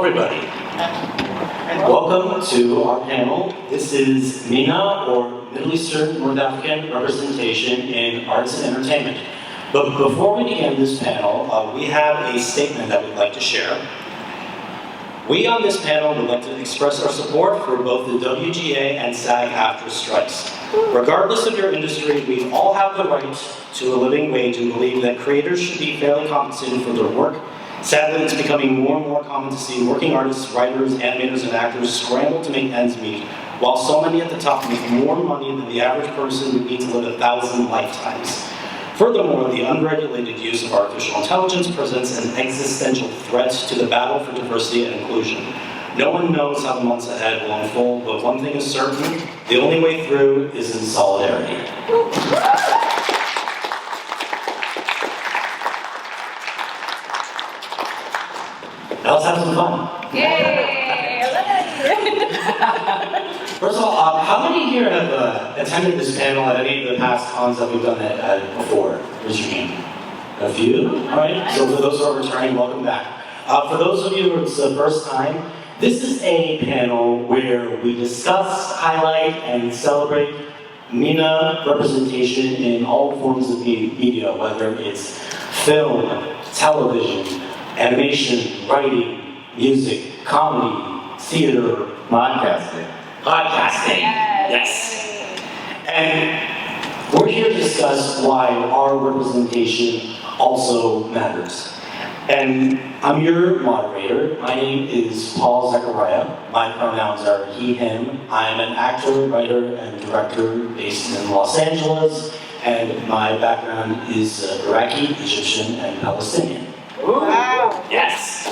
everybody. Welcome to our panel. This is MENA, or Middle Eastern North African Representation in Arts and Entertainment. But before we begin this panel, we have a statement that we'd like to share. We on this panel would like to express our support for both the WGA and SAG-AFTRA strikes. Regardless of your industry, we all have the right to a living wage and believe that creators should be fairly compensated for their work. Sadly, it's becoming more and more common to see working artists, writers, animators, and actors scramble to make ends meet, while so many at the top make more money than the average person would need to live 1,000 lifetimes. Furthermore, the unregulated use of artificial intelligence presents an existential threat to the battle for diversity and inclusion. No one knows how the months ahead will unfold, but one thing is certain: the only way through is in solidarity. Now let's have some fun. Yay! First of all, how many here have attended this panel at any of the past cons that we've done it before? Raise your hand. A few? All right. So for those who are returning, welcome back. For those of you who it's the first time, this is a panel where we discuss, highlight, and celebrate MENA representation in all forms of media, whether it's film, television, animation, writing, music, comedy, theater, podcasting. Yes. And we're here to discuss why our representation also matters. And I'm your moderator. My name is Paul Zachariah. My pronouns are he, him. I'm an actor, writer, and director based in Los Angeles, and my background is Iraqi, Egyptian, and Palestinian. Wow. Yes.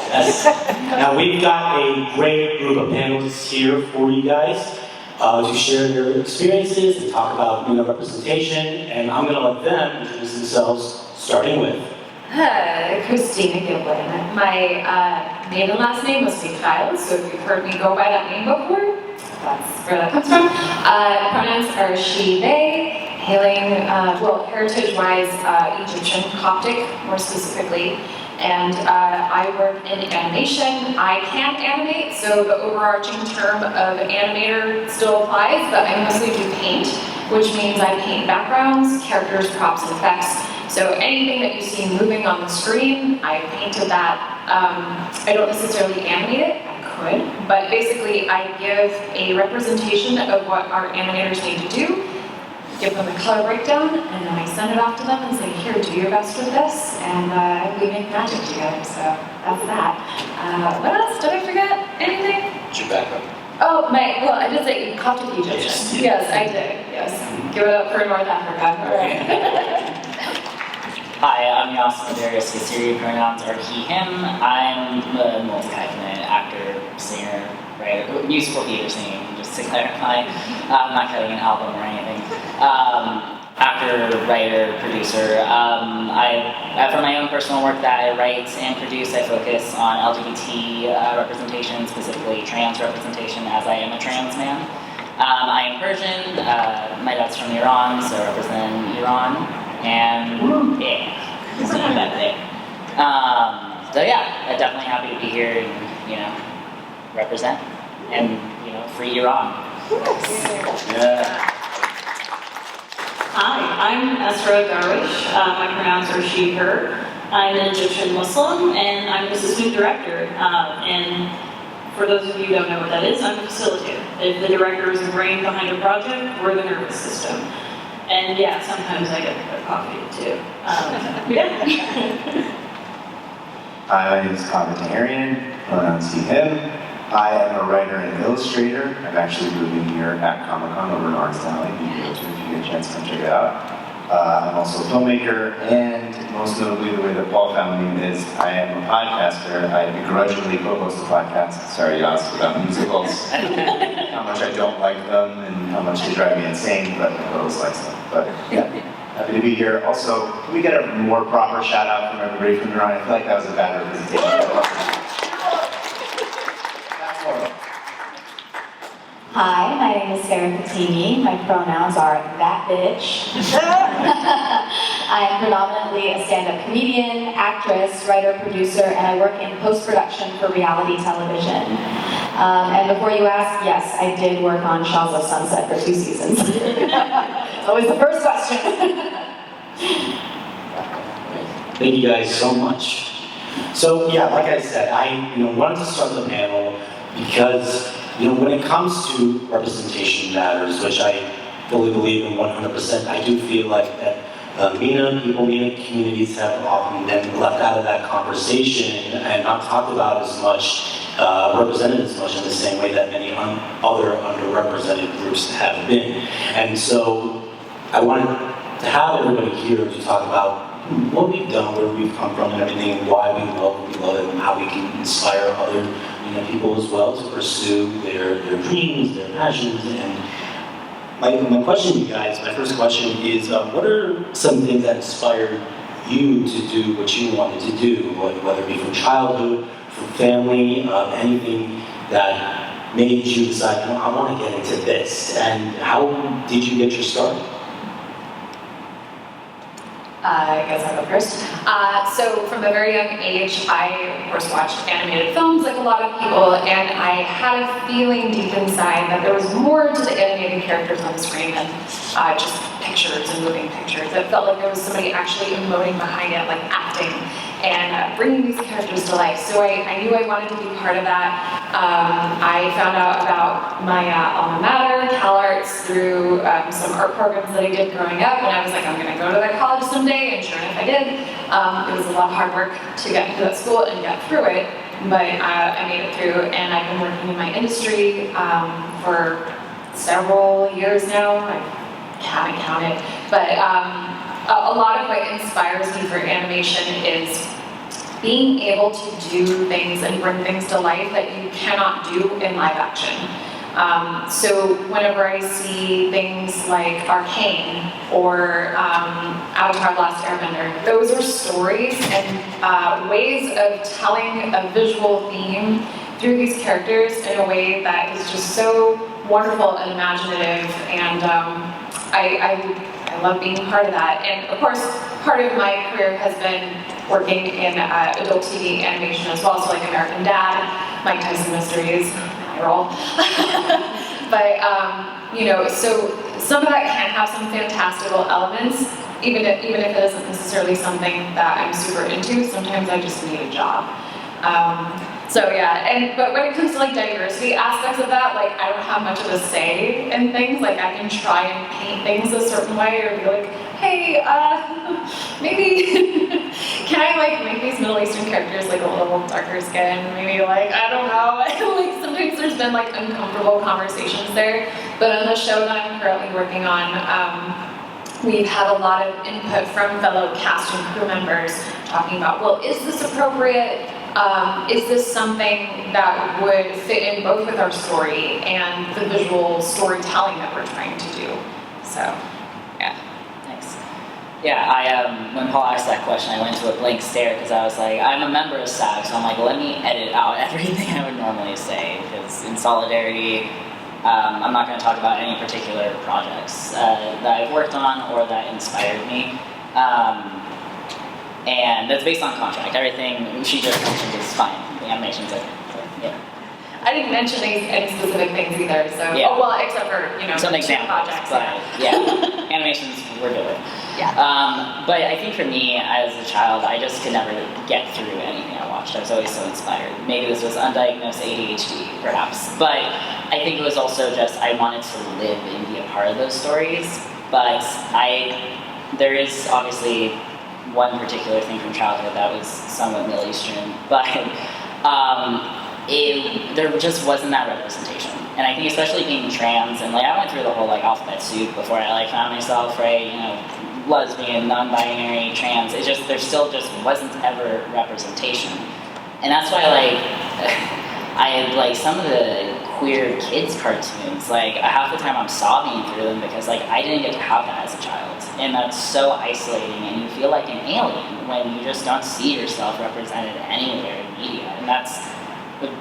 Now we've got a great group of panelists here for you guys to share their experiences and talk about MENA representation, and I'm going to let them introduce themselves, starting with Kristina Giblin. My maiden last name was Mikhail, so if you've heard me go by that name before, that's where that comes from. Pronouns are she, they, hailing, heritage-wise, Egyptian, Coptic, more specifically. And I work in animation. I can't animate, so the overarching term of animator still applies, but I mostly do paint, which means I paint backgrounds, characters, props, and effects. So anything that you see moving on the screen, I painted that. I don't necessarily animate it, I could, but basically I give a representation of what our animators need to do, give them a color breakdown, and then I send it off to them and say, here, do your best with this, and we make magic together, so that's that. What else? Did I forget anything? what's your background? Oh, I did say Coptic Egyptian. Yes, I did, yes. Give it up for North Africa. All right. Hi, I'm Yas Modares Ghasiri. Pronouns are he, him. I'm a multi-hyphenate actor, singer, writer, musical theater singing, just to clarify. I'm not cutting an album or anything. Actor, writer, producer. For my own personal work that I write and produce, I focus on LGBT representation, specifically trans representation, as I am a trans man. I am Persian. My dad's from Iran, so I represent Iran. And yeah, it's not that thing. So yeah, I'm definitely happy to be here and, represent and, free Iran. Yeah. Hi, I'm Esraa Darwish. My pronouns are she, her. I'm an Egyptian Muslim, and I'm the assistant director. And for those of you who don't know what that is, I'm a facilitator. If the director is the brain behind a project, we're the nervous system. And yeah, sometimes I get a coffee too. Hi, my name is Kaveh Taherian, pronouns he, him. I am a writer and illustrator. I'm actually moving here at Comic-Con over in Arts Alley. You can go to if you get a chance to come check it out. I'm also a filmmaker, and most notably the way that Paul found me is I am a podcaster. I begrudgingly co-host a podcast, sorry Yas, about musicals. How much I don't like them and how much they drive me insane, but my co-host likes them. But yeah, happy to be here. Also, can we get a more proper shout out from everybody from Iran? I feel like that was a bad representation. Hi, my name is Sarah Fatemi. My pronouns are that bitch. I'm predominantly a stand-up comedian, actress, writer, producer, and I work in post-production for reality television. And before you ask, yes, I did work on Shaw's of Sunset for 2 seasons. It's always the first question. Thank you guys so much. So yeah, like I said, I wanted to start the panel because when it comes to representation matters, which I fully believe in 100%, I do feel like that MENA communities have often been left out of that conversation and not talked about as much, represented as much in the same way that many other underrepresented groups have been. And so I wanted to have everybody here to talk about what we've done, where we've come from, and everything, and why we love what we love, and how we can inspire other people as well to pursue their dreams, their passions. And my question to you guys, my first question is, what are some things that inspired you to do what you wanted to do, whether it be from childhood, from family, anything that made you decide, I want to get into this, and how did you get your start? I guess I'll go first. So from a very young age, I, of course, watched animated films like a lot of people, and I had a feeling deep inside that there was more to the animated characters on the screen than just pictures and moving pictures. It felt like there was somebody actually emoting behind it, like acting, and bringing these characters to life. So I knew I wanted to be part of that. I found out about my alma mater, CalArts, through some art programs that I did growing up, and I was like, I'm going to go to that college someday, and sure enough I did. It was a lot of hard work to get into that school and get through it, but I made it through, and I've been working in my industry for several years now. I haven't counted, but a lot of what inspires me for animation is being able to do things and bring things to life that you cannot do in live action. So whenever I see things like Arcane or Avatar: The Last Airbender, those are stories and ways of telling a visual theme through these characters in a way that is just so wonderful and imaginative, and I love being part of that. And of course, part of my career has been working in adult TV animation as well, so like American Dad, Mike Tyson Mysteries, my role. But so some of that can have some fantastical elements, even if it isn't necessarily something that I'm super into. Sometimes I just need a job. So yeah, but when it comes to like diversity aspects of that, like I don't have much of a say in things. Like I can try and paint things a certain way, or be like, hey, maybe can I like make these Middle Eastern characters like a little darker skin? Maybe like, I don't know. Like sometimes there's been like uncomfortable conversations there. But on the show that I'm currently working on, we've had a lot of input from fellow cast and crew members talking about, well, is this appropriate? Is this something that would fit in both with our story and the visual storytelling that we're trying to do? So, yeah. Thanks. Yeah, when Paul asked that question, I went to a blank stare because I was like, I'm a member of SAG, so I'm like, let me edit out everything I would normally say, because in solidarity, I'm not going to talk about any particular projects that I've worked on or that inspired me. And that's based on contract. Everything she just mentioned is fine. The animation's okay. So, yeah. I didn't mention any specific things either, so, yeah. Oh, well, except for, some examples, projects. But yeah, animations we're good with. Yeah. But I think for me, as a child, I just could never get through anything I watched. I was always so inspired. Maybe this was undiagnosed ADHD, perhaps. But I think it was also just, I wanted to live and be a part of those stories. But there is obviously one particular thing from childhood that was somewhat Middle Eastern, but there just wasn't that representation. And I think especially being trans, and I went through the whole alphabet soup before I found myself, lesbian, non-binary, trans. There still just wasn't ever representation. And that's why I some of the queer kids cartoons, half the time I'm sobbing through them because I didn't get to have that as a child. And that's so isolating, and you feel like an alien when you just don't see yourself represented anywhere in media. And that's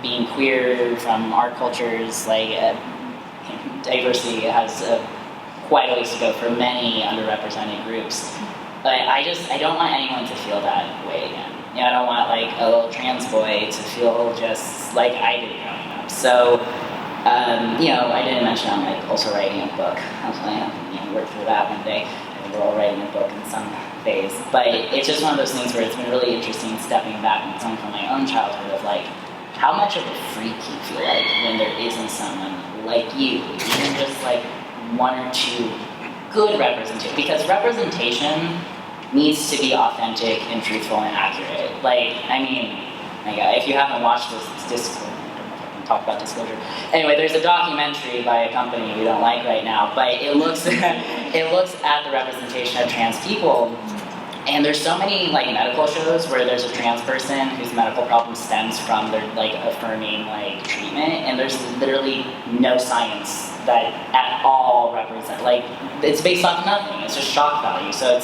being queer from our cultures, diversity has quite a ways to go for many underrepresented groups. Like, I don't want anyone to feel that way again. You know, I don't want like a little trans boy to feel just like I did growing up. So, you know, I didn't mention I'm like also writing a book. Hopefully, I'll work through that one day. We're all writing a book in some phase. But it's just one of those things where it's been really interesting stepping back and coming from my own childhood of like, how much of a freak you feel like when there isn't someone like you, even just like one or two good representation. Because representation needs to be authentic and truthful and accurate. Like, I mean, if you haven't watched this talk about disclosure. Anyway, there's a documentary by a company we don't like right now, but it looks at the representation of trans people. And there's so many like medical shows where there's a trans person whose medical problem stems from their like affirming like treatment, and there's literally no science that at all represent, like it's based off nothing. It's just shock value. So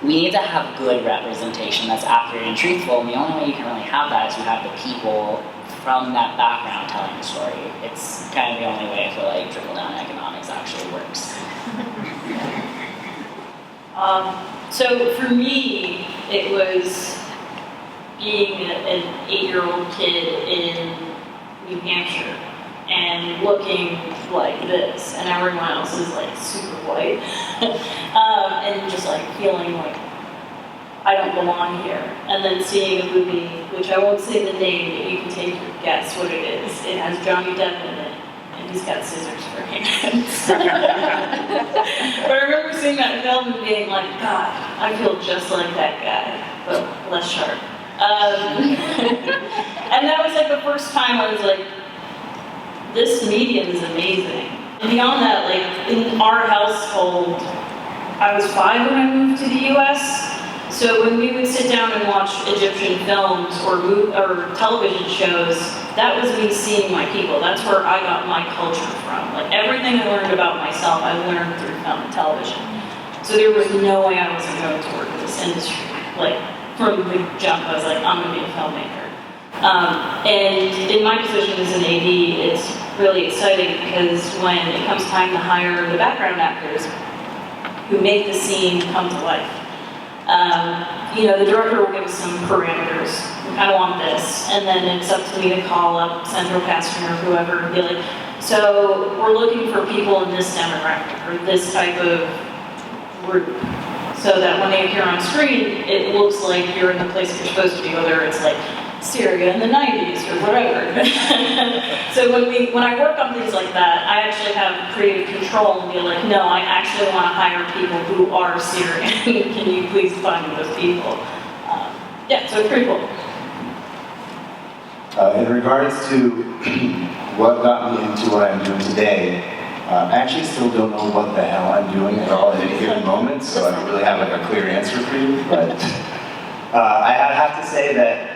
we need to have good representation that's accurate and truthful, and the only way you can really have that is you have the people from that background telling the story. It's kind of the only way I feel like trickle-down economics actually works. So for me, it was being an 8-year-old kid in New Hampshire and looking like this, and everyone else is like super white, and just like feeling like I don't belong here. And then seeing a movie, which I won't say the name, but you can take your guess what it is. It has Johnny Depp in it, and he's got scissors for hands. But I remember seeing that film and being like, God, I feel just like that guy, but less sharp. And that was like the first time I was like, this medium is amazing. And beyond that, like in our household, I was 5 when I moved to the US. So when we would sit down and watch Egyptian films or television shows, that was me seeing my people. That's where I got my culture from. Like everything I learned about myself, I learned through film and television. So there was no way I wasn't going to work in this industry. Like from the jump, I was like, I'm going to be a filmmaker. And in my position as an AD, it's really exciting because when it comes time to hire the background actors who make the scene come to life, you know, the director will give us some parameters. We kind of want this, and then it's up to me to call up central casting or whoever and be like, so we're looking for people in this demographic or this type of group, so that when they appear on screen, it looks like you're in the place you're supposed to be, whether it's like Syria in the 90s or whatever. So when I work on things like that, I actually have creative control and be like, no, I actually want to hire people who are Syrian. Can you please find those people? Yeah, so it's pretty cool. In regards to what got me into what I'm doing today, I actually still don't know what the hell I'm doing at all at any given moment, so I don't really have like a clear answer for you, but I have to say that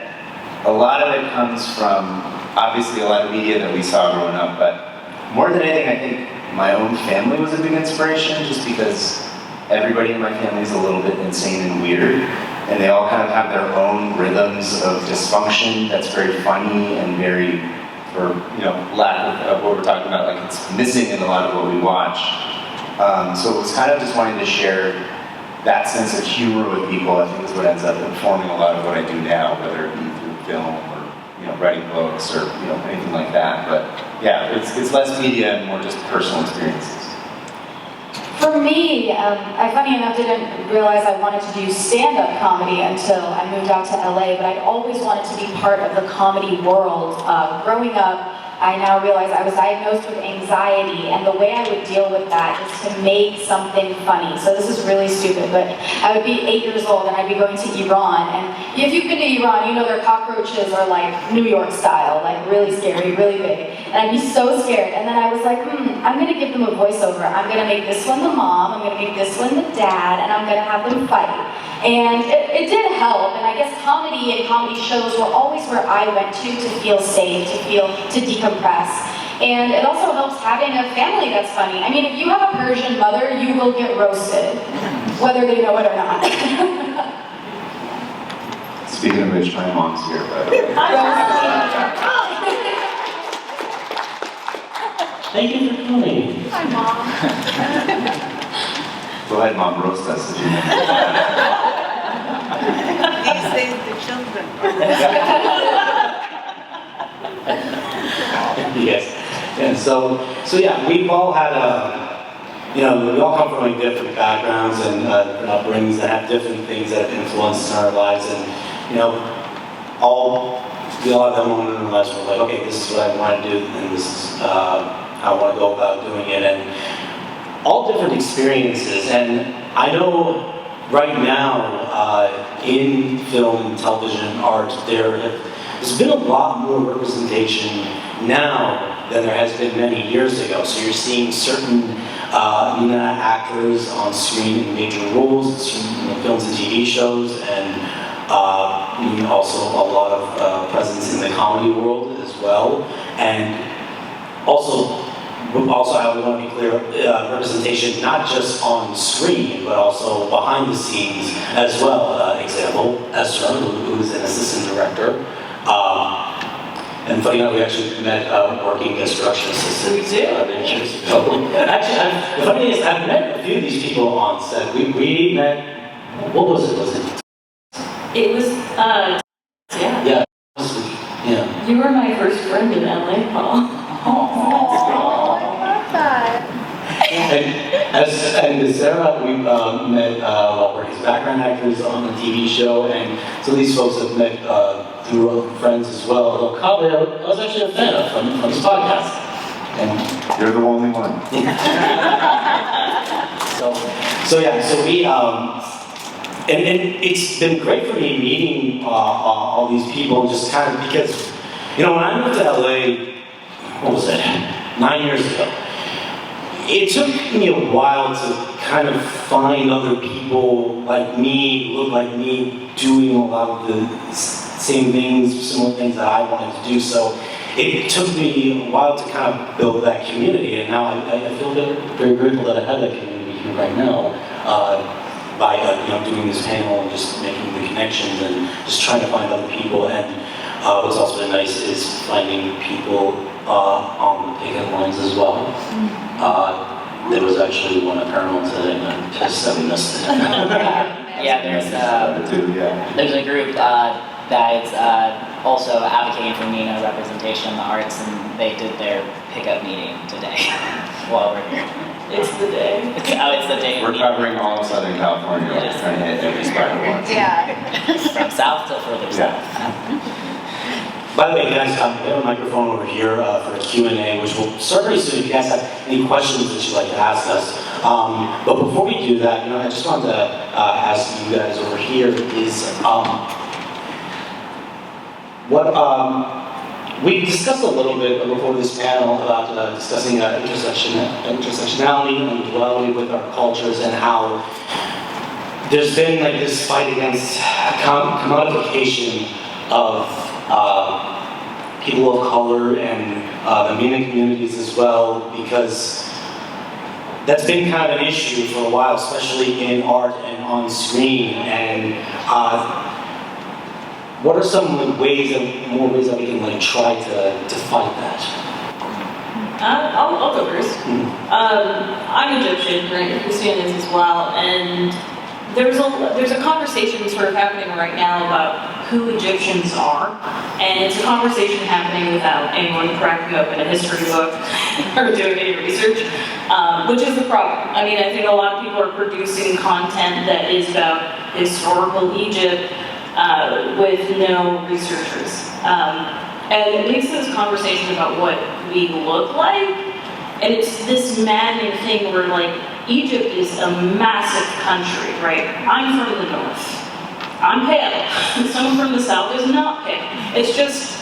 a lot of it comes from, obviously, a lot of media that we saw growing up, but more than anything, I think my own family was a big inspiration, just because everybody in my family is a little bit insane and weird, and they all kind of have their own rhythms of dysfunction that's very funny and very, for lack of what we're talking about, like it's missing in a lot of what we watch. So it was kind of just wanting to share that sense of humor with people. I think is what ends up informing a lot of what I do now, whether it be through film or writing books or anything like that. But yeah, it's less media and more just personal experiences. For me, I funny enough didn't realize I wanted to do stand-up comedy until I moved out to LA, but I'd always wanted to be part of the comedy world. Growing up, I now realize I was diagnosed with anxiety, and the way I would deal with that is to make something funny. So this is really stupid, but I would be 8 years old and I'd be going to Iran, and if you've been to Iran, you know their cockroaches are like New York style, like really scary, really big. And I'd be so scared, and then I was like, I'm gonna give them a voiceover. I'm gonna make this one the mom, I'm gonna make this one the dad, and I'm gonna have them fight. And it did help, and I guess comedy and comedy shows were always where I went to feel safe, to decompress. And it also helps having a family that's funny. I mean, if you have a Persian mother, you will get roasted, whether they know it or not. Speaking of which, my mom's here, by the way. Thank you for coming. Hi, Mom. Go ahead, Mom, roast us. These days, the children. Yes. And so yeah, we've all had we all come from like different backgrounds and upbringings that have different things that have influenced in our lives, and we all have that moment in our lives where we're like, okay, this is what I want to do, and this is how I want to go about doing it, and all different experiences. And I know right now in film and television and art, there's been a lot more representation now than there has been many years ago. So you're seeing certain MENA actors on screen in major roles, in films and TV shows, and also a lot of presence in the comedy world as well. And also how we want to be clear, representation not just on screen, but also behind the scenes as well. Example, Esraa, who's an assistant director. And funny enough, we actually met working as production assistants. We did. Actually, the funny thing is, I've met a few of these people on set. We met, what was it? It was, Yeah. You were my first friend in LA, Paul. And Sarah, we met while working as background actors on a TV show, and some of these folks have met through friends as well. Although Kaveh, I was actually a fan of from this podcast. And You're the only one. so we and it's been great for me meeting all these people, just kind of because when I moved to LA, what was it, 9 years ago. It took me a while to kind of find other people like me, look like me, doing a lot of the same things, similar things that I wanted to do. So it took me a while to kind of build that community, and now I feel very grateful that I have that community here right now by doing this panel and just making the connections and just trying to find other people. And what's also been nice is finding people on the picket lines as well. There was actually one at Paramount today, and I'm pissed that we missed it. Yeah, there's a group that is also advocating for MENA representation in the arts, and they did their pickup meeting today while we're here. It's the day. It's the day. We're covering all of Southern California. Yes. We're trying to hit every spot at once. Yeah. From south to further south. By the way, guys, we have a microphone over here for a Q&A, which will start very soon if you guys have any questions that you'd like to ask us. But before we do that, I just wanted to ask you guys over here is we discussed a little bit before this panel about discussing intersectionality and duality with our cultures, and how there's been like this fight against commodification of people of color and the MENA communities as well, because that's been kind of an issue for a while, especially in art and on screen. And what are some more ways that we can try to fight that? I'll go first. I'm Egyptian, right? Kristina is as well, and there's a conversation sort of happening right now about who Egyptians are, and it's a conversation happening without anyone cracking open a history book or doing any research, which is the problem. I mean, I think a lot of people are producing content that is about historical Egypt with no researchers, and it leads to this conversation about what we look like, and it's this maddening thing where Egypt is a massive country, right? I'm from the north. I'm pale. Someone from the south is not pale. It's just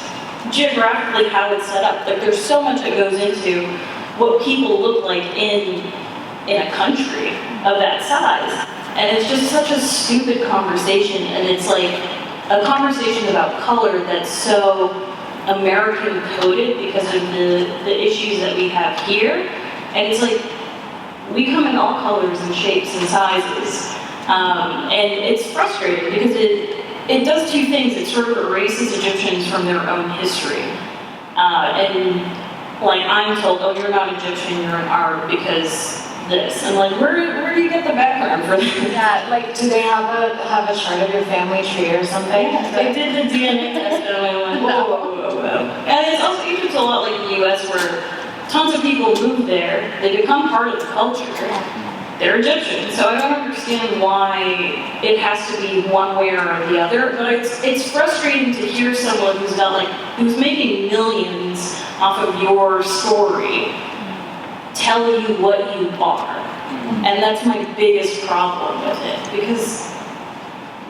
geographically how it's set up. There's so much that goes into what people look like in a country of that size. And it's just such a stupid conversation. And it's like a conversation about color that's so American coded because of the issues that we have here. And it's like, we come in all colors and shapes and sizes. And it's frustrating because it does two things. It sort of erases Egyptians from their own history. And I'm told, oh, you're not Egyptian, you're an Arab because this? And like, where do you get the background for this? Yeah, like, do they have a chart of your family tree or something? They did the DNA test and I went, whoa. And it's also, Egypt's a lot like the US where tons of people move there, they become part of the culture. They're Egyptian, so I don't understand why it has to be one way or the other, but it's frustrating to hear someone who's making millions off of your story tell you what you are. And that's my biggest problem with it, because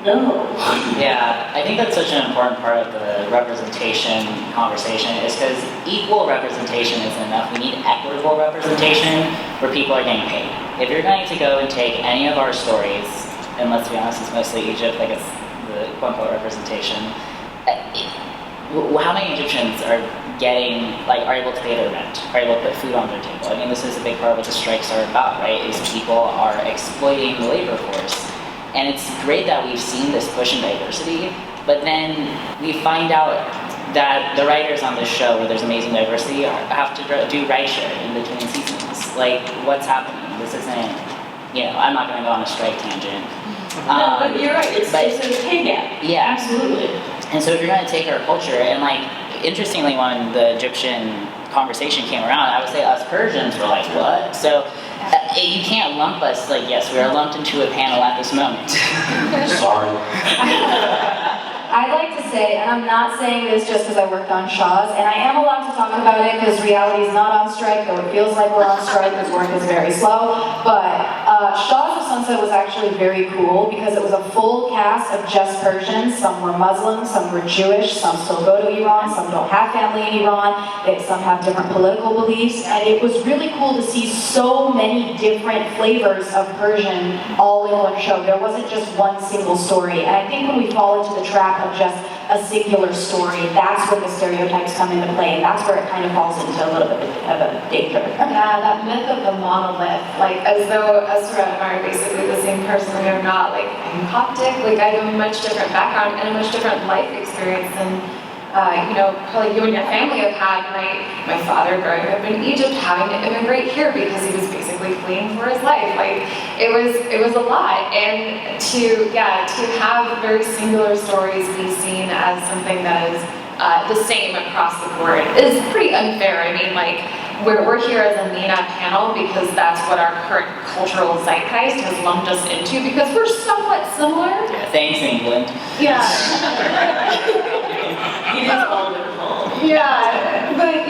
no. Yeah, I think that's such an important part of the representation conversation is because equal representation isn't enough. We need equitable representation where people are getting paid. If you're going to go and take any of our stories, and let's be honest, it's mostly Egypt, like it's the quote-unquote representation, how many Egyptians are able to pay their rent, are able to put food on their table? I mean, this is a big part of what the strikes are about, right? Is people are exploiting the labor force. And it's great that we've seen this push in diversity, but then we find out that the writers on this show, where there's amazing diversity, have to do rideshare in between seasons. Like, what's happening? This isn't, I'm not going to go on a strike tangent. No, but you're right, it's a pay gap. Yeah. Absolutely. And so if you're going to take our culture, and interestingly, when the Egyptian conversation came around, I would say us Persians were like, what? So you can't lump us, yes, we are lumped into a panel at this moment. Sorry. I'd like to say, and I'm not saying this just because I worked on Shaw's, and I am allowed to talk about it because reality is not on strike, though it feels like we're on strike because work is very slow, but Shaw's of Sunset was actually very cool because it was a full cast of just Persians. Some were Muslim, some were Jewish, some still go to Iran, some don't have family in Iran, some have different political beliefs, and it was really cool to see so many different flavors of Persian all in one show. There wasn't just one single story, and I think when we fall into the trap of just a singular story, that's where the stereotypes come into play, and that's where it kind of falls into a little bit of a danger. Yeah, that myth of the monolith, as though Esraa and I are basically the same person. They're not, I'm Coptic, I have a much different background and a much different life experience than, probably you and your family have had. My father growing up in Egypt having to immigrate here because he was basically fleeing for his life. It was a lot, and to have very singular stories be seen as something that is the same across the board is pretty unfair. I mean, we're here as a MENA panel because that's what our current cultural zeitgeist has lumped us into because we're somewhat similar. Yeah, thanks, England. Yeah. It is wonderful. Yeah, but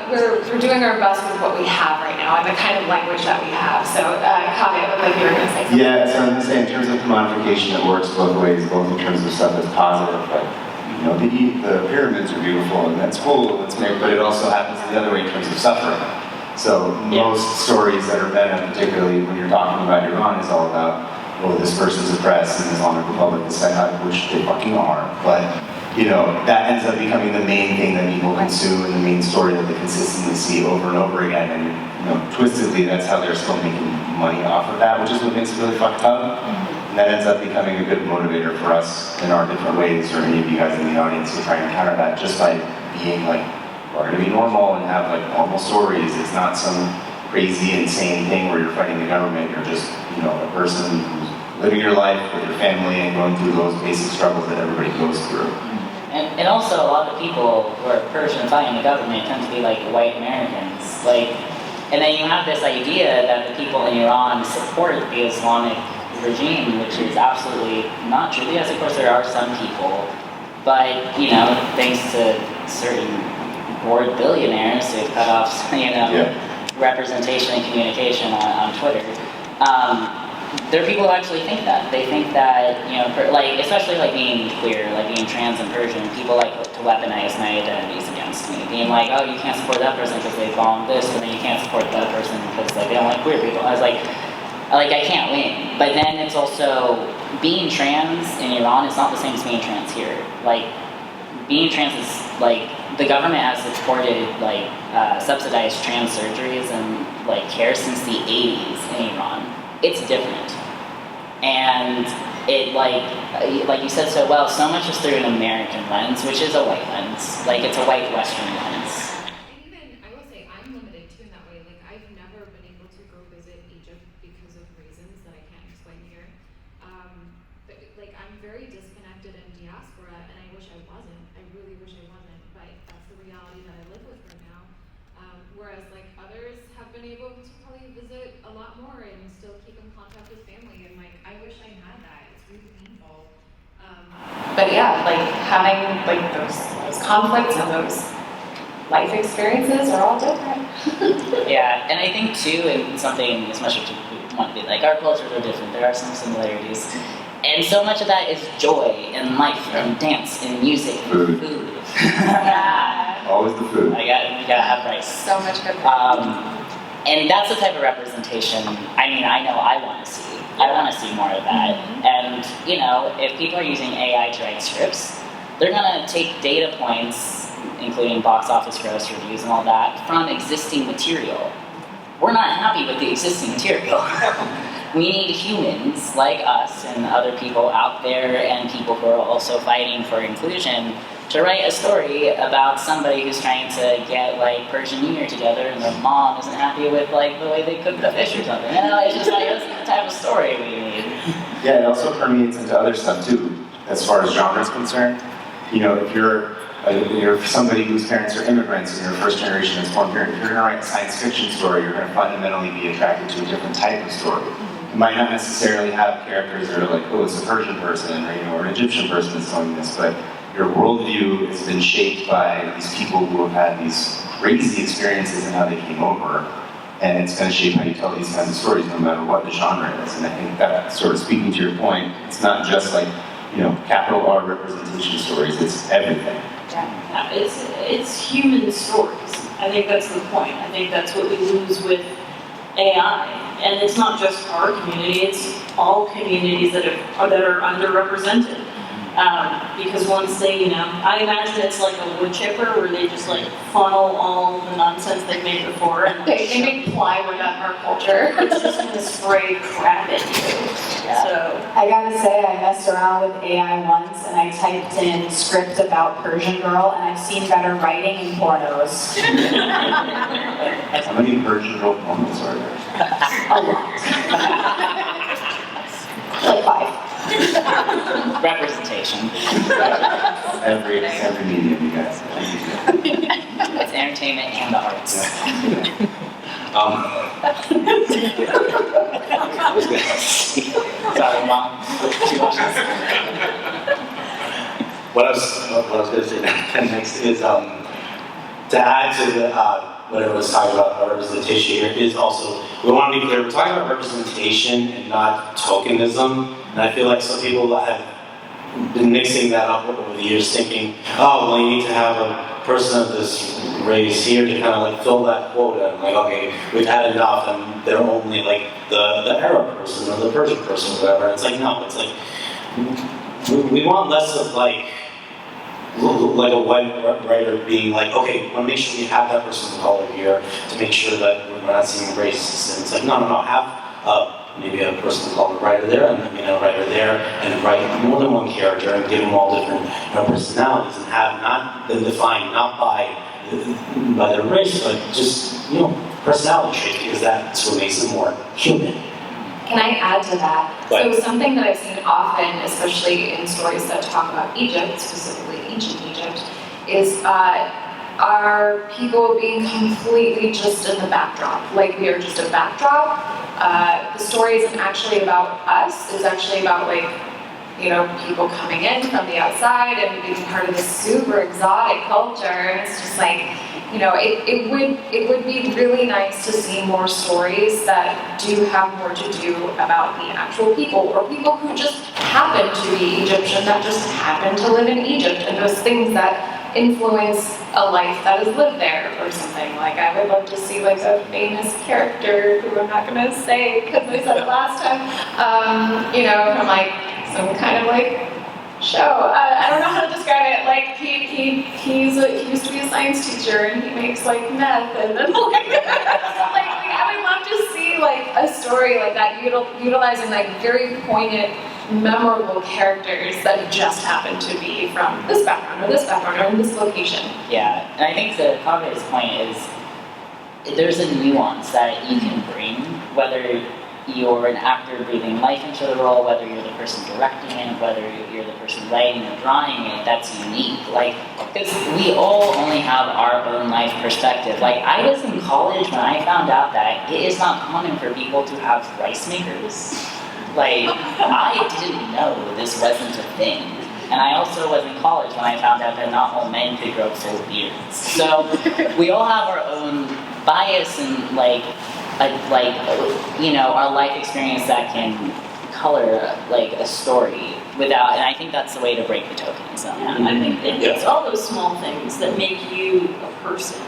we're doing our best with what we have right now and the kind of language that we have. So, Kaveh, it looked like you were going to say something. Yeah, so I'm going to say in terms of commodification, it works both ways, both in terms of stuff that's positive, the pyramids are beautiful and that's cool, but it also happens the other way in terms of suffering. So most stories that are MENA, particularly when you're talking about Iran, is all about, this person's oppressed and Islamic Republic is set which they fucking are. But that ends up becoming the main thing that people consume and the main story that they consistently see over and over again. And twistedly, that's how they're still making money off of that, which is what makes it really fucked up. And that ends up becoming a good motivator for us in our different ways, or any of you guys in the audience to try and counter that just by being we're gonna be normal and have normal stories. It's not some crazy, insane thing where you're fighting the government. You're just, a person who's living your life with your family and going through those basic struggles that everybody goes through. And also, a lot of people who are Persian fighting the government tend to be white Americans. And then you have this idea that the people in Iran support the Islamic regime, which is absolutely not true. Yes, of course, there are some people, but thanks to certain bored billionaires who cut off, representation and communication on Twitter. There are people who actually think that. They think that, especially being queer, being trans and Persian, people to weaponize my identities against me. Being you can't support that person because they bombed this, and then you can't support that person because they don't like queer people. I was I can't win. But then it's also, being trans in Iran is not the same as being trans here. Being trans is, the government has supported, subsidized trans surgeries and, care since the 80s in Iran. It's different. And it, like you said so well, so much is through an American lens, which is a white lens. It's a white Western lens. And even, I will say, I'm limited too in that way. I've never been able to go visit very disconnected in diaspora, and I wish I wasn't. I really wish I wasn't, but that's the reality that I live with right now. Whereas like others have been able to probably visit a lot more and still keep in contact with family, and like I wish I had that. It's really painful. But yeah, like having like those conflicts and those life experiences are all different. Yeah, and I think too, and something as much as we want to be like, our cultures are different, there are some similarities. And so much of that is joy and life and dance and music and food. Yeah. Always the food. You gotta have rice. So much good. And that's the type of representation, I mean, I know I want to see. I want to see more of that. And, you know, if people are using AI to write scripts, they're gonna take data points, including box office gross reviews and all that, from existing material. We're not happy with the existing material. We need humans like us and other people out there and people who are also fighting for inclusion to write a story about somebody who's trying to get like Persian New Year together and their mom isn't happy with like the way they cook the fish or something. You know, it's just like that's the type of story we need. Yeah, it also permeates into other stuff too, as far as genre is concerned. You know, if you're somebody whose parents are immigrants and you're a first generation that's born here, if you're going to write a science fiction story, you're going to fundamentally be attracted to a different type of story. You might not necessarily have characters that are like, oh, it's a Persian person, or an Egyptian person that's telling this, but your worldview has been shaped by these people who have had these crazy experiences and how they came over, and it's going to shape how you tell these kinds of stories no matter what the genre is. And I think that, sort of speaking to your point, it's not just like, you know, capital R representation stories, it's everything. Yeah, it's human stories. I think that's the point. I think that's what we lose with AI. And it's not just our community, it's all communities that are underrepresented. Because once they, you know, I imagine it's like a wood chipper where they just like funnel all the nonsense they've made before. And They make plywood out of our culture. it's just gonna spray crap at you. Yeah. So, I gotta say, I messed around with AI once and I typed in script about Persian girl and I've seen better writing in pornos. How many Persian girl pornos are there? A lot. Like 5. Representation. Every medium, you guys. It's entertainment and the arts. Sorry, Mom. What I was going to say next is to add to the what I was talking about representation here is also, we want to be clear, we're talking about representation and not tokenism. And I feel like some people have been mixing that up over the years, thinking, oh, well, you need to have a person of this race here to kind of like fill that quota. And like, okay, we've had enough, and they're only like the Arab person or the Persian person or whatever. It's like, no, it's like, we want less of like a white writer being like, okay, we want to make sure we have that person of color here to make sure that we're not seeing racist. And it's like, no, have maybe a person of color writer there, and then a writer there, and write more than one character and give them all different personalities, and have not been defined not by their race, but just personality traits, because that's what makes them more human. Can I add to that? Right. So something that I've seen often, especially in stories that talk about Egypt, specifically ancient Egypt, is are people being completely just in the backdrop. Like, we are just a backdrop. The story isn't actually about us. It's actually about people coming in from the outside and being part of this super exotic culture. And it's just like, it would be really nice to see more stories that do have more to do about the actual people, or people who just happen to be Egyptian, that just happen to live in Egypt, and those things that influence a life that is lived there or something. Like, I would love to see like a famous character who I'm not going to say because I said it last time, from like some kind of like show. I don't know how to describe it. Like, he used to be a science teacher and he makes like meth and then I would love to see like a story like that utilizing like very poignant, memorable characters that just happen to be from this background or in this location. Yeah, and I think the Kaveh's point is there's a nuance that you can bring, whether you're an actor breathing life into the role, whether you're the person directing it, whether you're the person writing or drawing it, that's unique. Like, because we all only have our own life perspective. Like, I was in college when I found out that it is not common for people to have rice makers. Like, I didn't know this wasn't a thing. And I also was in college when I found out that not all men could grow full beards. So, we all have our own bias and, our life experience that can color like a story without, and I think that's the way to break the tokenism. Yeah, I think it's all those small things that make you a person.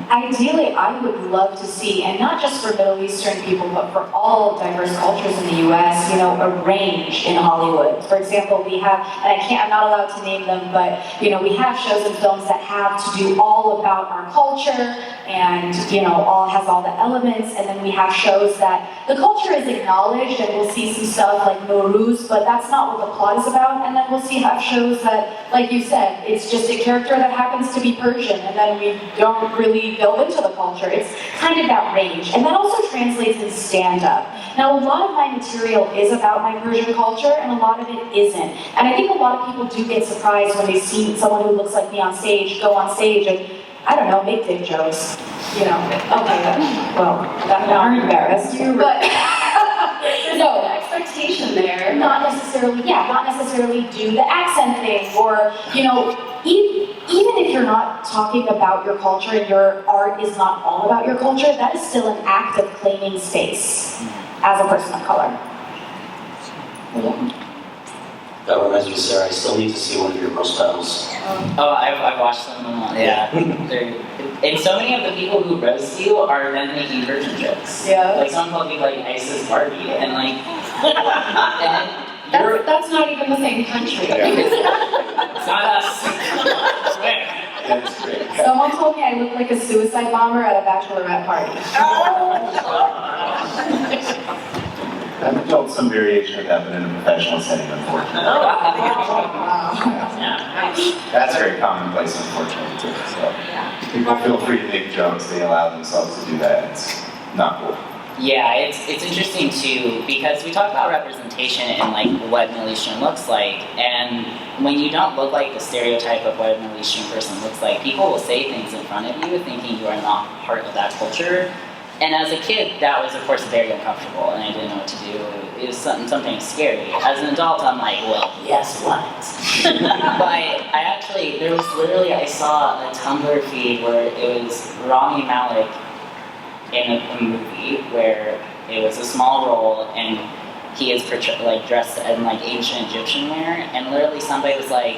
Ideally, I would love to see, and not just for Middle Eastern people, but for all diverse cultures in the US, a range in Hollywood. For example, we have, and I'm not allowed to name them, but, we have shows and films that have to do all about our culture and, has all the elements, and then we have shows that the culture is acknowledged, and we'll see some stuff like Nowruz, but that's not what the plot is about, and then we'll have shows that, like you said, it's just a character that happens to be Persian, and then we don't really delve into the culture. It's kind of that range. And that also translates in stand-up. Now, a lot of my material is about my Persian culture, and a lot of it isn't. And I think a lot of people do get surprised when they see someone who looks like me on stage go on stage and, I don't know, make dick jokes. Okay, well, now I'm embarrassed. But no, Expectation there. not necessarily do the accent thing, or, even if you're not talking about your culture and your art is not all about your culture, that is still an act of claiming space as a person of color. That reminds me, Sarah, I still need to see one of your roast battles. Oh, I've watched them. Yeah. And so many of the people who roast you are then making version jokes. Yeah. Like someone called me like ISIS Barbie, and like, That's not even the same country. it's not us. I swear. That's great. Someone told me I look like a suicide bomber at a bachelorette party. I've felt some variation of that, but in a professional setting, unfortunately. That's very commonplace, unfortunately, too. So people feel free to make jokes. They allow themselves to do that. It's not cool. Yeah, it's interesting too, because we talk about representation and like what Middle Eastern looks like, and when you don't look like the stereotype of what a Middle Eastern person looks like, people will say things in front of you thinking you are not part of that culture. And as a kid, that was of course very uncomfortable, and I didn't know what to do. It was something scary. As an adult, I'm like, well, guess what? But I saw a Tumblr feed where it was Rami Malek in a movie where it was a small role and he is dressed in like ancient Egyptian wear, and literally somebody was like,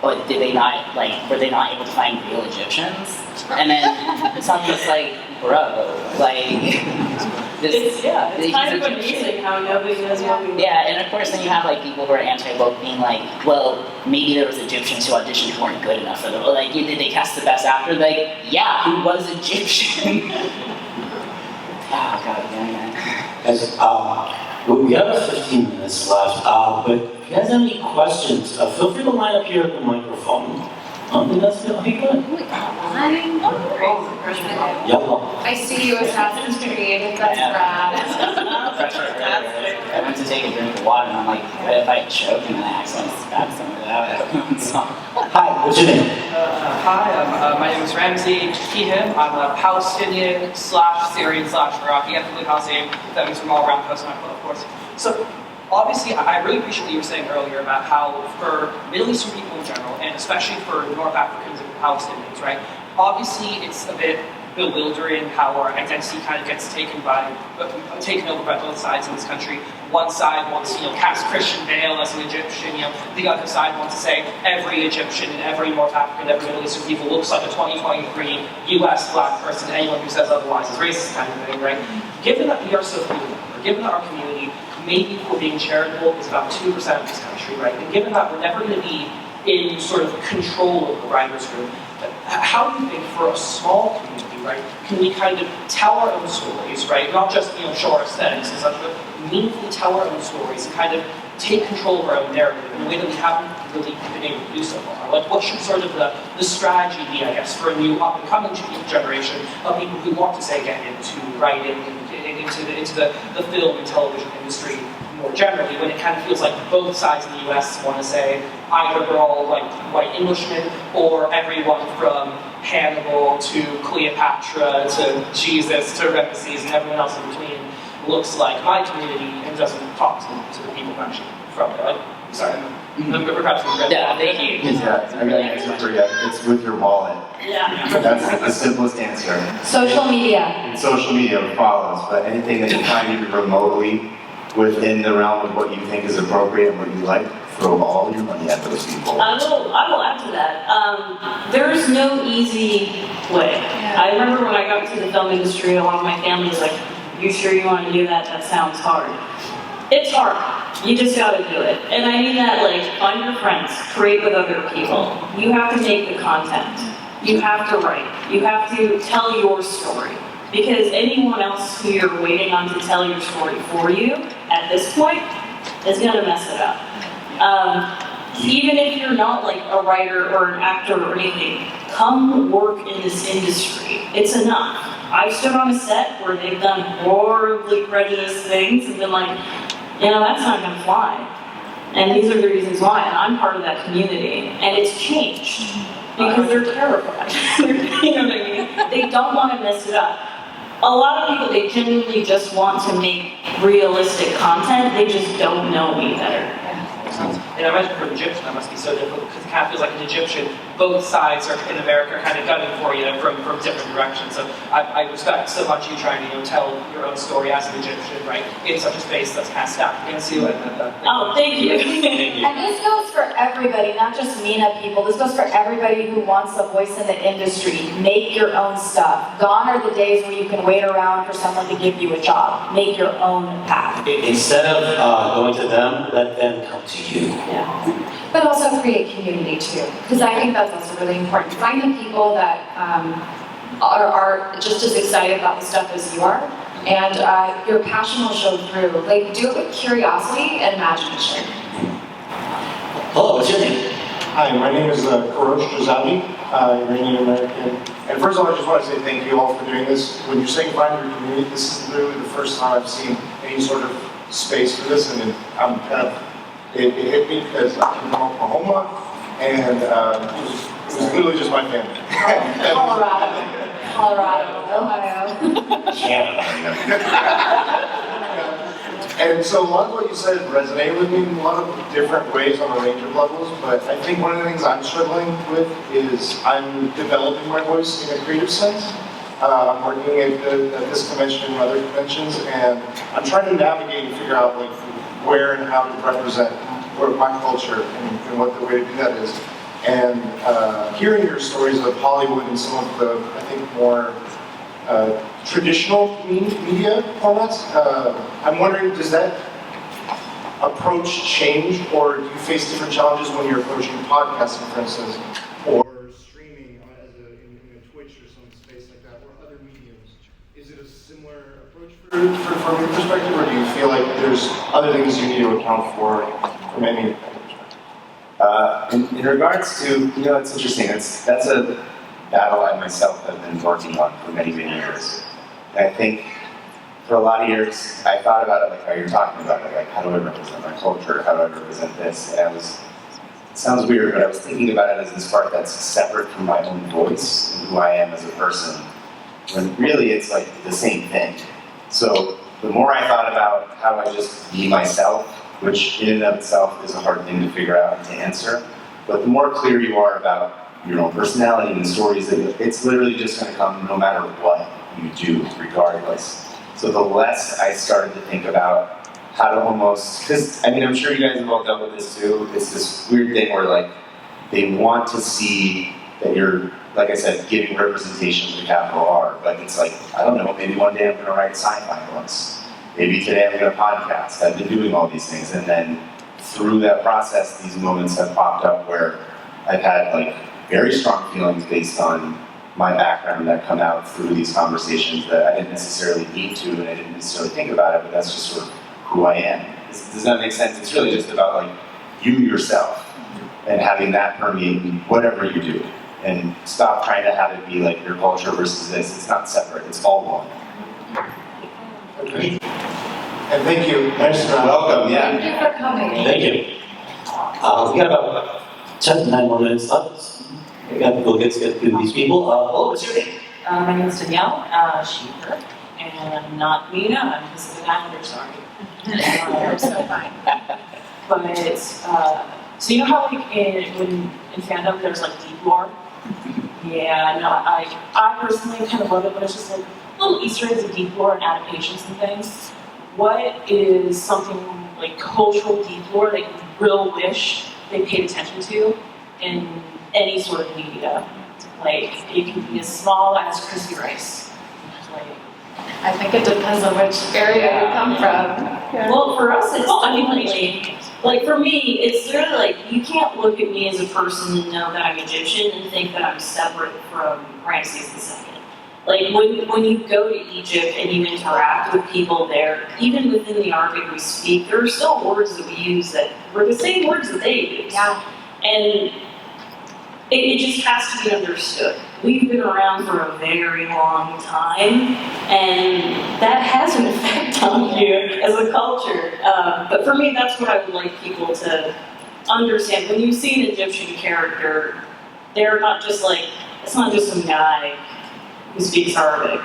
"Oh, were they not able to find real Egyptians?" And then someone was like, "Bro, like It's kind of Egyptian." amazing how nobody knows what we Yeah, and of course then you have like people who are anti-woke being like, well, maybe there was Egyptians who auditioned who weren't good enough for them. Like, did they cast the best actor? Like, yeah, who was Egyptian? Oh god, yeah. Guys, we have 15 minutes left, but if you guys have any questions, feel free to line up here at the microphone. I think that's good. Okay, good. Yellow. I see you Assassin's Creed. That's rad. I went to take a drink of water and I'm like, what if I choke and then I accidentally spat some of it out? So, Hi, what's your name? Hi, my name is Ramzi Him. I'm a Palestinian / Syrian / Iraqi ethnically Palestinian. That means from all around the coast, of course. So, obviously, I really appreciate what you were saying earlier about how for Middle Eastern people in general, and especially for North Africans and Palestinians, right? Obviously, it's a bit bewildering how our identity kind of gets taken over by both sides in this country. One side wants to, cast Christian Bale as an Egyptian. The other side wants to say every Egyptian and every North African, every Middle Eastern people looks like a 2023 U.S. black person. Anyone who says otherwise is racist, kind of thing, right? Given that we are so few, or given that our community, maybe for being charitable, is about 2% of this country, right? And given that we're never going to be in sort of control of the writers' room, how do you think for a small community, right, can we kind of tell our own stories, right? Not just, show our aesthetics and such, but meaningfully tell our own stories and kind of take control of our own narrative in a way that we haven't really been able to do so far? Like, what should sort of the strategy be, I guess, for a new up-and-coming generation of people who want to, say, get into writing and into the film and television industry more generally, when it kind of feels like both sides in the U.S. want to say either we're all like white Englishmen, or everyone from Hannibal to Cleopatra to Jesus to Ramesses and everyone else in between looks like my community and doesn't talk to the people actually from there. Like, sorry, Yeah, thank you. Yeah, I got an answer for you. It's with your wallet. Yeah. That's the simplest answer. Social media. And social media follows, but anything that you find even remotely within the realm of what you think is appropriate and what you like, throw all your money at those people. I will add to that. There's no easy way. I remember when I got into the film industry, a lot of my family was like, "You sure you want to do that? That sounds hard." It's hard. You just gotta do it. And I mean that, like, find your friends, create with other people. You have to make the content. You have to write. You have to tell your story. Because anyone else who you're waiting on to tell your story for you at this point is gonna mess it up. Even if you're not like a writer or an actor or anything, come work in this industry. It's enough. I've stood on a set where they've done horribly prejudiced things and been like, you know, that's not gonna fly. And these are the reasons why, and I'm part of that community. And it's changed because they're terrified. You know what I mean? They don't want to mess it up. A lot of people, they genuinely just want to make realistic content. They just don't know any better. And I imagine for an Egyptian that must be so difficult, because it kind of feels like an Egyptian, both sides are in America are kind of gunning for you from different directions. So I respect so much you trying to tell your own story as an Egyptian, right, in such a space that's kind of stacked against you. Oh, thank you. Thank you. And this goes for everybody, not just MENA people. This goes for everybody who wants a voice in the industry. Make your own stuff. Gone are the days where you can wait around for someone to give you a job. Make your own path. Instead of going to them, let them come to you. Yeah. But also create community too, because I think that's also really important. Find the people that are just as excited about the stuff as you are, and your passion will show through. Like, do it with curiosity and imagination. Hello, what's your name? Hi, my name is Karosh Jazami, Iranian American. And first of all, I just want to say thank you all for doing this. When you're saying find your community, this is literally the first time I've seen any sort of space for this, and I'm kind of, it hit me because I'm from Oklahoma, and it was literally just my family. Colorado, Ohio. Canada. And so a lot of what you said resonated with me in a lot of different ways on a range of levels, but I think one of the things I'm struggling with is I'm developing my voice in a creative sense. I'm working at this convention and other conventions, and I'm trying to navigate and figure out like where and how to represent my culture and what the way to do that is. And hearing your stories of Hollywood and some of the, I think, more traditional media formats, I'm wondering, does that approach change, or do you face different challenges when you're approaching podcasting, for instance, or streaming in a Twitch or some space like that, or other mediums? Is it a similar approach from your perspective, or do you feel like there's other things you need to account for from any perspective? In regards to, it's interesting. That's a battle I myself have been working on for many, many years. And I think for a lot of years, I thought about it like how you're talking about it, like how do I represent my culture? How do I represent this? And it sounds weird, but I was thinking about it as this part that's separate from my own voice and who I am as a person, when really it's like the same thing. So the more I thought about how I just be myself, which in and of itself is a hard thing to figure out and to answer, but the more clear you are about your own personality and the stories, that it's literally just going to come no matter what you do, regardless. So the less I started to think about how to almost, because I'm sure you guys have all dealt with this too, it's this weird thing where like, they want to see that you're, like I said, giving representation with a capital R, but it's like, I don't know, maybe one day I'm going to write sci-fi books. Maybe today I'm going to podcast. I've been doing all these things, and then through that process, these moments have popped up where I've had like very strong feelings based on my background that come out through these conversations that I didn't necessarily need to, and I didn't necessarily think about it, but that's just sort of who I am. Does that make sense? It's really just about like you yourself and having that permeate in whatever you do, and stop trying to have it be like your culture versus this. It's not separate. It's all one. And thank you. Welcome, yeah. Thank you for coming. Thank you. We got about 10 to 9 more minutes left. We got to go get through these people. What's your name? My name is Danielle, she, her, and I'm not MENA, I'm Pacific Islander, sorry. You're so fine. But, so you know how like in fandom there's like deep lore? Yeah, no, I personally kind of love it, but it's just like little Easter eggs of deep lore and adaptations and things. What is something like cultural deep lore that you real wish they paid attention to in any sort of media? Like, it can be as small as crispy rice. Like, I think it depends on which area you come from. Well, for us, it's definitely, like for me, it's sort of like, you can't look at me as a person and know that I'm Egyptian and think that I'm separate from Ramses II. Like when you go to Egypt and you interact with people there, even within the Arabic we speak, there are still words that we use that were the same words that they use. Yeah. And it just has to be understood. We've been around for a very long time, and that has an effect on you as a culture. But for me, that's what I would like people to understand. When you see an Egyptian character, they're not just like, it's not just some guy who speaks Arabic.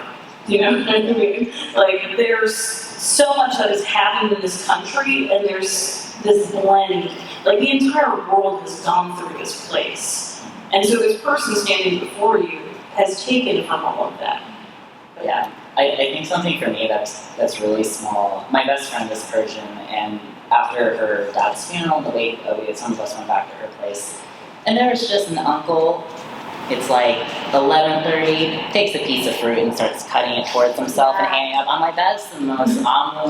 You know what I mean? Like, there's so much that has happened in this country, and there's this blend. Like, the entire world has gone through this place. And so this person standing before you has taken from all of that. But Yeah, I think something for me that's really small. My best friend is Persian, and after her dad's funeral, the wake of it, some of us went back to her place, and there was just an uncle. It's like 11:30, takes a piece of fruit and starts cutting it towards himself and handing it up. I'm like, that's the most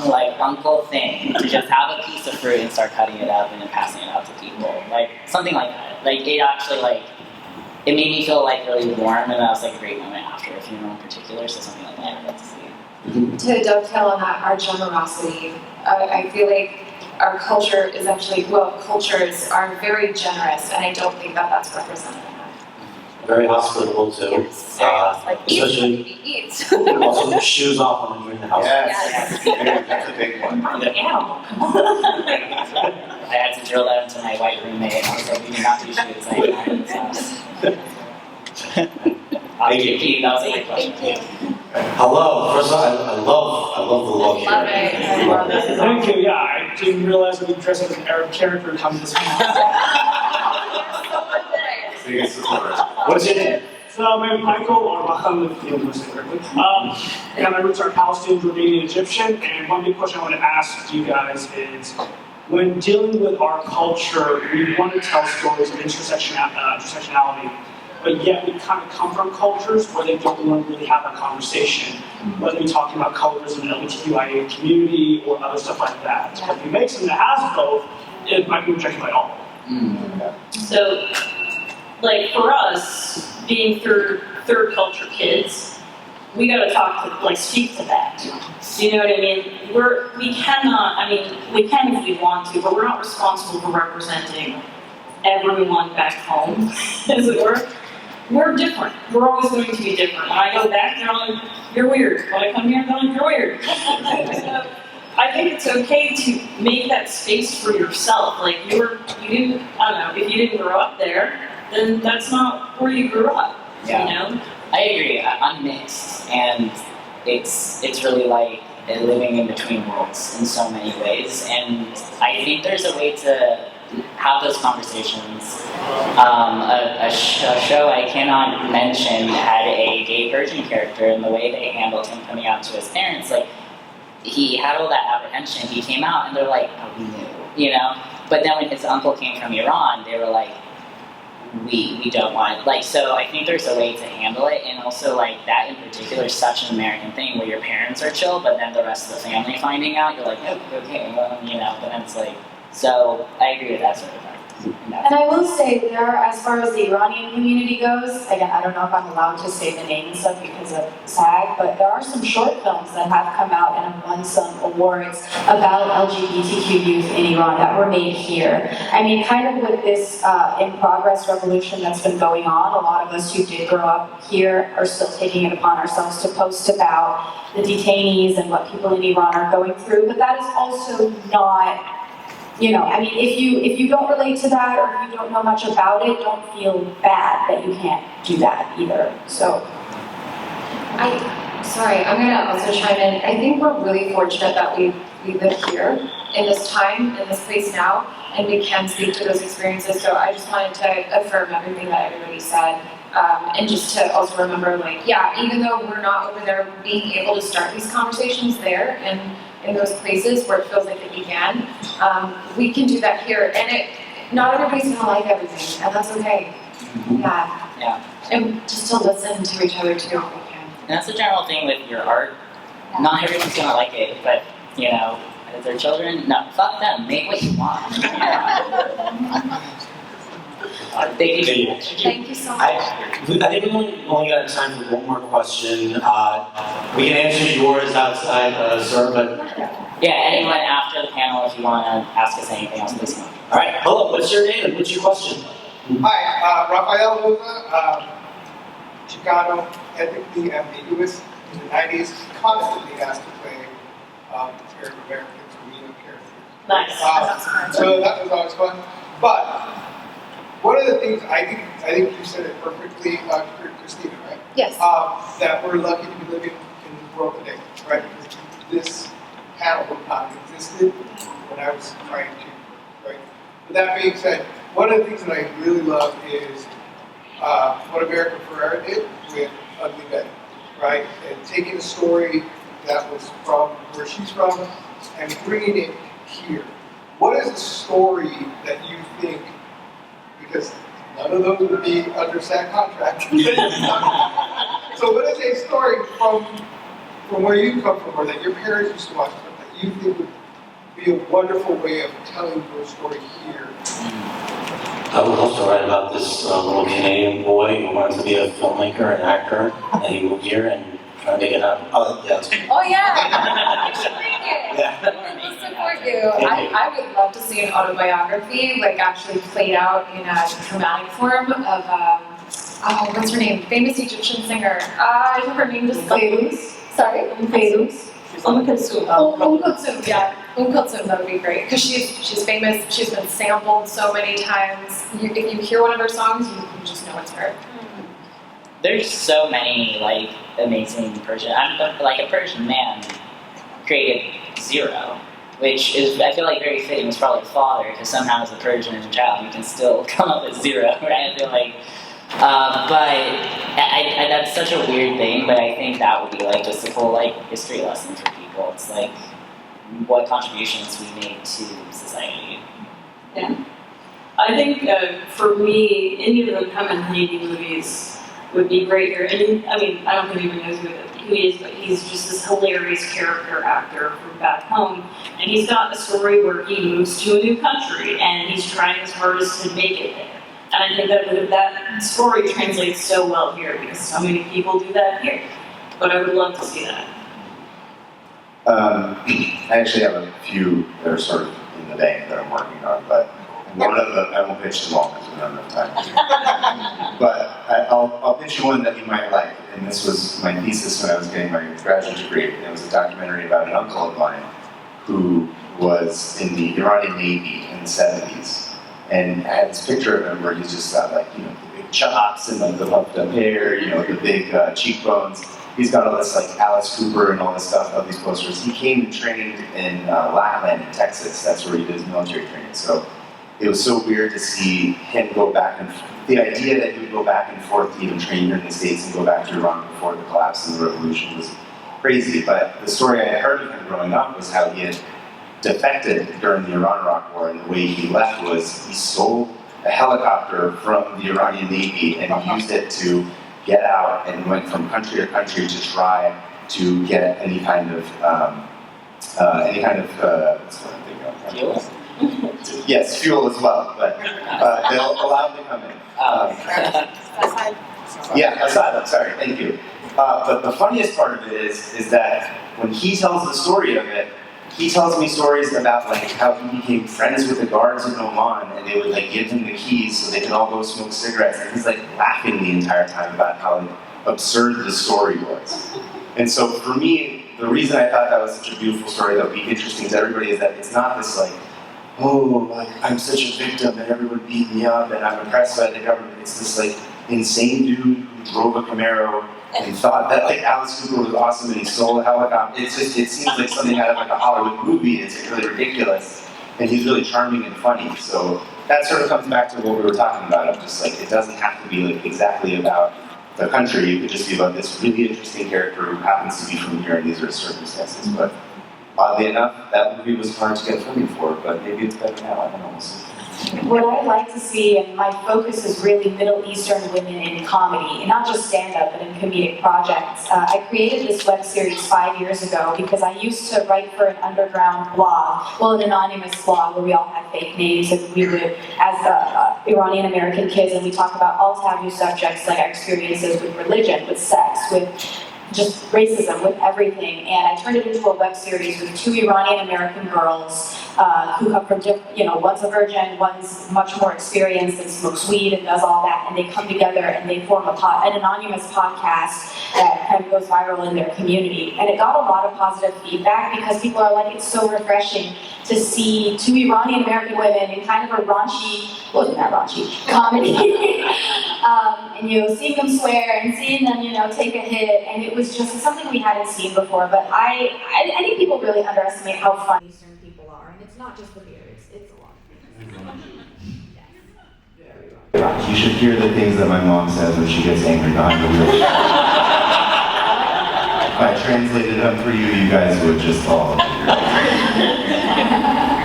like uncle thing, to just have a piece of fruit and start cutting it up and then passing it out to people. Like, something like that. Like, it actually, like, it made me feel like really warm, and that was like a great moment after a funeral in particular, so something like that I got to see. To dovetail on that, our generosity, I feel like our culture is actually, well, cultures are very generous, and I don't think that that's represented enough. Very hospitable too. Especially also shoes off when entering the house. Yes. That's a big one. I'm an animal. I had to drill that into my white roommate, and I was like, we do not do shoots like that in this house. Thank you. That was a good question. Hello. First of all, I love the look here. Love it. I love it. Thank you, yeah, I didn't realize that we dressed as an Arab character and come to this What's your name? So my name is Michael, or Mohammed, if you want to say it correctly. And my roots are Palestinian, Jordanian, Egyptian, and one big question I want to ask you guys is, when dealing with our culture, we want to tell stories of intersectionality, but yet we kind of come from cultures where they don't want to really have that conversation, whether we're talking about colorism in the LGBTQIA community or other stuff like that. But if you make something that has both, it might be rejected by all. So, like for us, being third culture kids, we gotta talk to, like, speak to that. You know what I mean? We cannot, I mean, we can if we want to, but we're not responsible for representing everyone back home, as it were. We're different. We're always going to be different. When I go back, they're like, you're weird. When I come here, they're like, you're weird. So, I think it's okay to make that space for yourself. Like, you didn't, I don't know, if you didn't grow up there, then that's not where you grew up, Yeah. you know? I agree. I'm mixed, and it's really like living in between worlds in so many ways. And I think there's a way to have those conversations. A show I cannot mention had a gay virgin character, and the way they handled him coming out to his parents, like, he had all that apprehension. He came out, and they're like, "Oh, we knew," you know. But then when his uncle came from Iran, they were like, we don't want, like, so I think there's a way to handle it, and also, like, that in particular is such an American thing where your parents are chill, but then the rest of the family finding out, you're like, oh, okay, well, you know, but then it's like, so I agree with that sort of thing. And I will say there, as far as the Iranian community goes, again, I don't know if I'm allowed to say the name and stuff because of SAG, but there are some short films that have come out and have won some awards about LGBTQ youth in Iran that were made here. I mean, kind of with this in-progress revolution that's been going on, a lot of us who did grow up here are still taking it upon ourselves to post about the detainees and what people in Iran are going through, but that is also not, you know, I mean, if you don't relate to that or if you don't know much about it, don't feel bad that you can't do that either. So, Sorry, I'm gonna also chime in. I think we're really fortunate that we live here in this time, in this place now, and we can speak to those experiences. So I just wanted to affirm everything that everybody said. And just to also remember, like, yeah, even though we're not over there being able to start these conversations there and in those places where it feels like it began, we can do that here. And not everybody's gonna like everything, and that's okay. Yeah. And just to listen to each other too, if we can. And that's the general thing with your art. Not everyone's gonna like it, but you know, if they're children, no, fuck them. Make what you want. Thank you. Thank you so much. I think we only got time for one more question. We can answer yours outside, sir, but Yeah, anyone after the panel, if you want to ask us anything else, please come up. all right. Hello. What's your name and what's your question? Hi, Rafael Rosa, Chicano, ethnically ambiguous. In the 90s, constantly asked to play Native Americans or MENA characters. Nice. So that was always fun. But one of the things I think you said it perfectly, Kristina, right? Yes. That we're lucky to be living in the world today, right? Because this panel would not have existed when I was trying to, right? With that being said, one of the things that I really love is what America Ferrera did with Ugly Betty, right? And taking a story that was from where she's from and bringing it here. What is a story that you think, because none of those would be under SAG contract. So what is a story from where you come from or that your parents used to watch that you think would be a wonderful way of telling your story here? I would also write about this little Canadian boy who wanted to be a filmmaker and actor, and he moved here and trying to make it happen. Oh, yeah. Oh yeah, you should make it. Yeah. We'll support you. I would love to see an autobiography, like actually played out in a dramatic form of, what's her name? Famous Egyptian singer. I know her name just Sorry? Fairuz. Kulthum, yeah. Kulthum, that would be great. Because she's famous, she's been sampled so many times. If you hear one of her songs, you just know it's her. There's so many like amazing Persian. Like a Persian man created zero, which is I feel like very fitting. It's probably father because somehow as a Persian child you can still come up with zero, right? I feel like, but that's such a weird thing. But I think that would be like just a cool like history lesson for people. It's like what contributions we made to society. Yeah. I think for me, any of the Kaveh Taherian movies would be great here. And I mean, I don't think anyone knows who he is, but he's just this hilarious character actor from back home. And he's got a story where he moves to a new country and he's trying his hardest to make it there. And I think that story translates so well here because so many people do that here. But I would love to see that. I actually have a few that are sort of in the bank that I'm working on, but one of them, I won't pitch them all because we don't have time. But I'll pitch you one that you might like. And this was my thesis when I was getting my graduate degree. It was a documentary about an uncle of mine who was in the Iranian Navy in the 70s. And I had this picture of him where he's just got like, the big chops and like the puffed up hair, the big cheekbones. He's got all this like Alice Cooper and all this stuff of these posters. He came and trained in Lackland in Texas. That's where he did his military training. So it was so weird to see him go back and the idea that he would go back and forth to even train here in the States and go back to Iran before the collapse of the revolution was crazy. But the story I had heard of him growing up was how he had defected during the Iran-Iraq War, and the way he left was he sold a helicopter from the Iranian Navy and used it to get out and went from country to country to try to get any kind of yes, fuel as well, but they'll allow them to come in. Yeah, asylum, sorry, thank you. But the funniest part of it is that when he tells the story of it, he tells me stories about like how he became friends with the guards in Oman, and they would like give him the keys so they could all go smoke cigarettes. And he's like laughing the entire time about how like, absurd the story was. And so for me, the reason I thought that was such a beautiful story that would be interesting to everybody is that it's not this like, oh, like, I'm such a victim and everyone beat me up and I'm oppressed by the government. It's this like insane dude who drove a Camaro and thought that like Alice Cooper was awesome and he stole a helicopter. It seems like something out of like a Hollywood movie. It's like, really ridiculous. And he's really charming and funny. So that sort of comes back to what we were talking about. Of just like, it doesn't have to be like exactly about the country. It could just be about this really interesting character who happens to be from here and these are his circumstances. But oddly enough, that movie was hard to get funding for, but maybe it's better now, I don't know. We'll see. What I'd like to see, and my focus is really Middle Eastern women in comedy, and not just stand-up, but in comedic projects. I created this web series 5 years ago because I used to write for an underground blog, well, an anonymous blog where we all had fake names, and we would, as Iranian American kids, and we talk about all taboo subjects like our experiences with religion, with sex, with just racism, with everything. And I turned it into a web series with 2 Iranian American girls who come from different, one's a virgin, one's much more experienced and smokes weed and does all that, and they come together and they form an anonymous podcast that kind of goes viral in their community. And it got a lot of positive feedback because people are like, it's so refreshing to see 2 Iranian American women in kind of a raunchy, well, not raunchy, comedy. And seeing them swear and seeing them, take a hit, and it was just something we hadn't seen before. But I think people really underestimate how fun Eastern people are, and it's not just the beer; it's a lot. You should hear the things that my mom says when she gets angry behind the wheel. If I translated them for you, you guys would just all.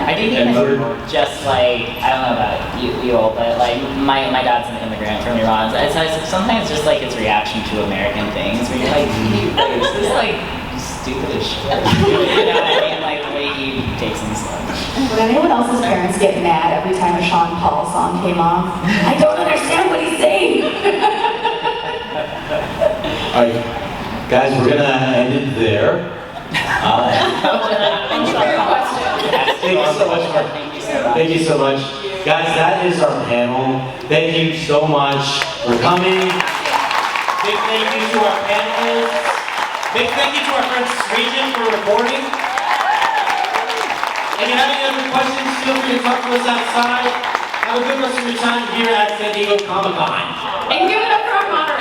I do think it's just like, I don't know about you all, but like my dad's an immigrant from Iran. So it's sometimes just like his reaction to American things where you're like, this is like stupid as shit. You know what I mean? Like the way he takes in stuff. Would anyone else's parents get mad every time a Sean Paul song came on? I don't understand what he's saying. Alright, guys, we're gonna end it there. Thank you so much. Guys, that is our panel. Thank you so much for coming. Big thank you to our panelists. Big thank you to our friend Sreejith for recording. If you have any other questions, feel free to talk to us outside. Have a good rest of your time here at San Diego Comic-Con. And give it up for our moderator.